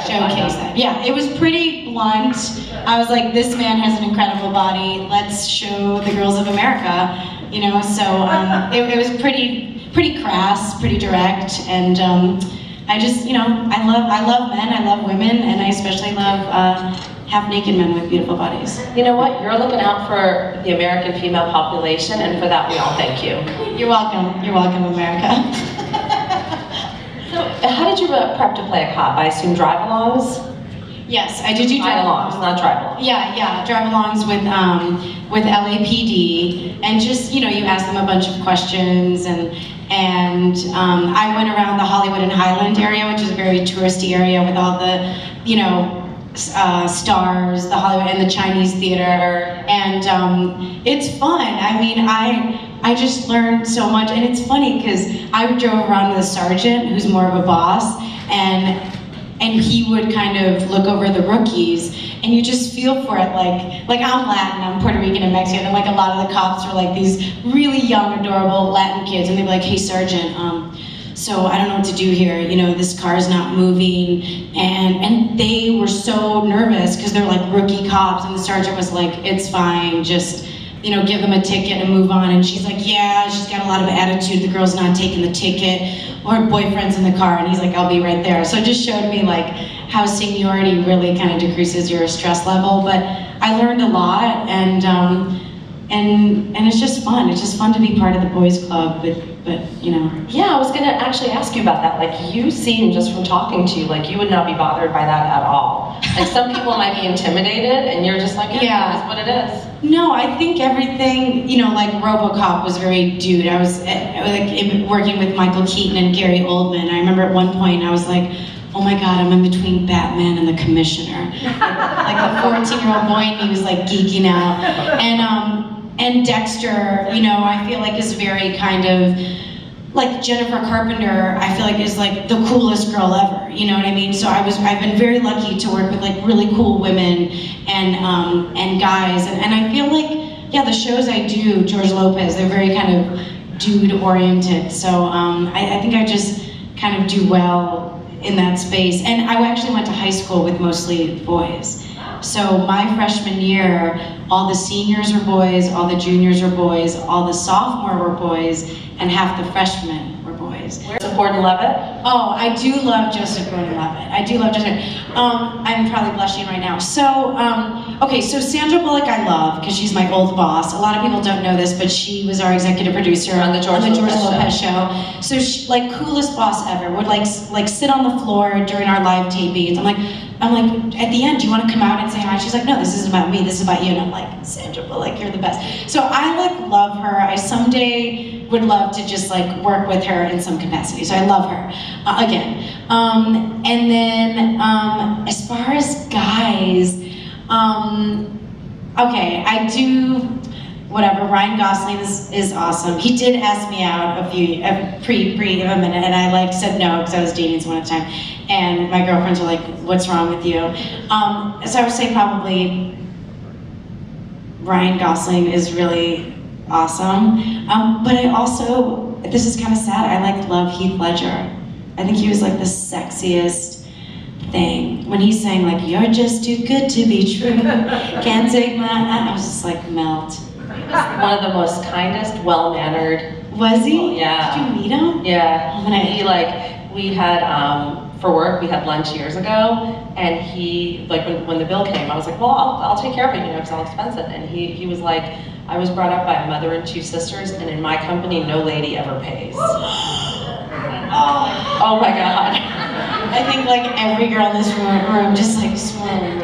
showcase that. Yeah, it was pretty blunt. I was like, this man has an incredible body. Let's show the girls of America, you know. So it was pretty crass, pretty direct, and I just, you know, I love men, I love women, and I especially love half-naked men with beautiful bodies. You know what? You're looking out for the American female population, and for that we all thank you. You're welcome. You're welcome, America. So, how did you prep to play a cop? I assume drive-alongs? Yes, I did do drive-alongs, not drive-alongs. Yeah, drive-alongs with LAPD, and just, you know, you ask them a bunch of questions, and I went around the Hollywood and Highland area, which is a very touristy area with all the, you know, stars, the Hollywood and the Chinese theater, and it's fun. I mean, I just learned so much, and it's funny because I drove around with a sergeant who's more of a boss, and he would kind of look over the rookies, and you just feel for it, like I'm Latin, I'm Puerto Rican and Mexican, and like a lot of the cops are like these really young, adorable Latin kids, and they'd be like, hey Sergeant, so I don't know what to do here, you know, this car's not moving, and they were so nervous because they're like rookie cops, and the sergeant was like, it's fine, just, you know, give them a ticket and move on. And she's like, yeah, she's got a lot of attitude, the girl's not taking the ticket, or her boyfriend's in the car, and he's like, I'll be right there. So it just showed me like how seniority really kind of decreases your stress level, but I learned a lot, and it's just fun. It's just fun to be part of the boys club, but you know. Yeah, I was gonna actually ask you about that. Like, you seem, just from talking to you, like you would not be bothered by that at all. Like, some people might be intimidated, and you're just like, yeah, that's what it is. No, I think everything, you know, like RoboCop was very dude. I was like working with Michael Keaton and Gary Oldman. I remember at one point I was like, oh my God, I'm in between Batman and the Commissioner. Like the 14-year-old boy in me was like geeking out. And Dexter, you know, I feel like is very kind of, like Jennifer Carpenter, I feel like is like the coolest girl ever, you know what I mean? So I've been very lucky to work with like really cool women and guys, and I feel like, yeah, the shows I do, George Lopez, they're very kind of dude-oriented, so I think I just kind of do well in that space. And I actually went to high school with mostly boys. So my freshman year, all the seniors were boys, all the juniors were boys, all the sophomore were boys, and half the freshmen were boys. Where's Gordon-Levitt? Oh, I do love Joseph Gordon-Levitt. I do love Joseph. I'm probably blushing right now. So, okay, so Sandra Bullock I love, because she's my old boss. A lot of people don't know this, but she was our executive producer on the George Lopez show. So she, like, coolest boss ever, would like sit on the floor during our live tapings. I'm like, at the end, do you want to come out and say hi? She's like, no, this isn't about me, this is about you. And I'm like, Sandra Bullock, you're the best. So I like love her. I someday would love to just like work with her in some capacity. So I love her, again. And then as far as guys, okay, I do, whatever, Ryan Gosling is awesome. He did ask me out a minute, and I like said no because I was dating someone at the time. And my girlfriends were like, what's wrong with you? So I would say probably Ryan Gosling is really awesome. But I also, this is kind of sad, I love Heath Ledger. I think he was like the sexiest thing. When he's saying like, you're just too good to be true, can't take my, I was just like, melt. He was one of the most kindest, well-mannered. Was he? Yeah. Did you meet him? Yeah. He like, we had, for work, we had lunch years ago, and he, like when the bill came, I was like, well, I'll take care of it, you know, because I'll expense it. And he was like, I was brought up by a mother and two sisters, and in my company, no lady ever pays. Oh my God. I think like every girl in this room just like swooned.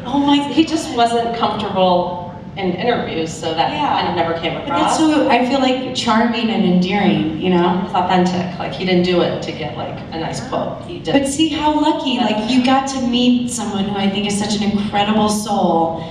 Oh my, he just wasn't comfortable in interviews, so that kind of never came across. But that's so, I feel like charming and endearing, you know? It's authentic. Like, he didn't do it to get like a nice quote. He did. But see how lucky, like you got to meet someone who I think is such an incredible soul,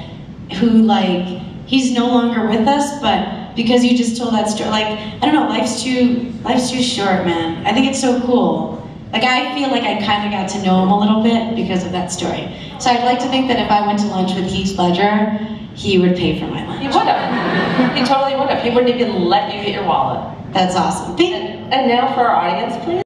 who like, he's no longer with us, but because you just told that story, like, I don't know, life's too short, man. I think it's so cool. Like, I feel like I kind of got to know him a little bit because of that story. So I'd like to think that if I went to lunch with Heath Ledger, he would pay for my lunch. He would have. He totally would have. He wouldn't even let you get your wallet. That's awesome. And now for our audience, please.